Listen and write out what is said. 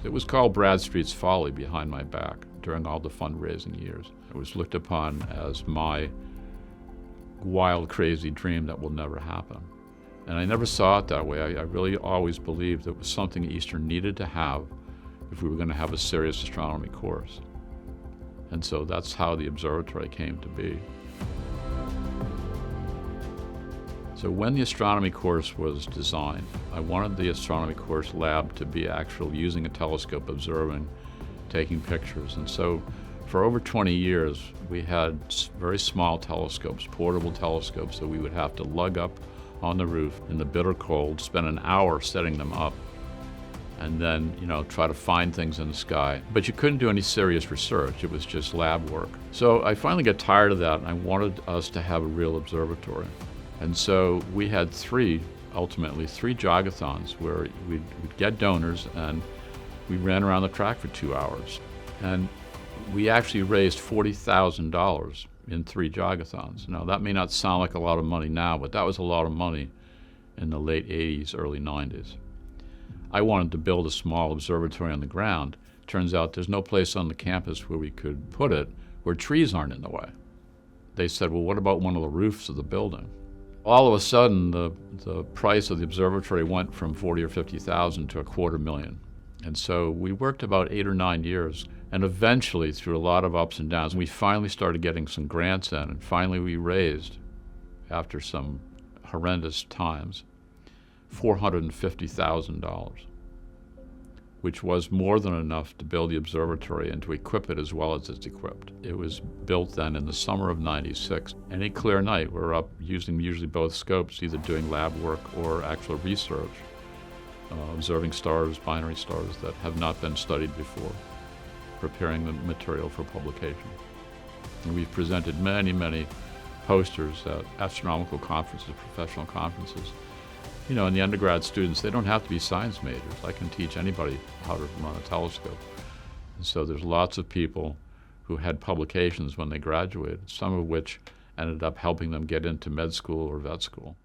It was called Bradstreet's Folly behind my back during all the fundraising years. It was looked upon as my wild, crazy dream that will never happen. And I never saw it that way. I really always believed it was something Eastern needed to have if we were going to have a serious astronomy course. And so that's how the observatory came to be. So when the astronomy course was designed, I wanted the astronomy course lab to be actual using a telescope, observing, taking pictures. And so for over 20 years, we had very small telescopes, portable telescopes that we would have to lug up on the roof in the bitter cold, spend an hour setting them up, and then, try to find things in the sky. But you couldn't do any serious research. It was just lab work. So I finally got tired of that, and I wanted us to have a real observatory. And so we had ultimately three jogathons where we'd get donors, and we ran around the track for 2 hours. And we actually raised $40,000 in 3 jogathons. Now, that may not sound like a lot of money now, but that was a lot of money in the late 80s, early 90s. I wanted to build a small observatory on the ground. Turns out there's no place on the campus where we could put it where trees aren't in the way. They said, well, what about one of the roofs of the building? All of a sudden, the price of the observatory went from $40,000 or $50,000 to $250,000. And so we worked about 8 or 9 years, and eventually, through a lot of ups and downs, we finally started getting some grants in, and finally we raised, after some horrendous times, $450,000, which was more than enough to build the observatory and to equip it as well as it's equipped. It was built then in the summer of '96. Any clear night, we're up using usually both scopes, either doing lab work or actual research, observing stars, binary stars that have not been studied before, preparing the material for publication. And we've presented many, many posters at astronomical conferences, professional conferences. And the undergrad students, they don't have to be science majors. I can teach anybody how to run a telescope. And so there's lots of people who had publications when they graduated, some of which ended up helping them get into med school or vet school.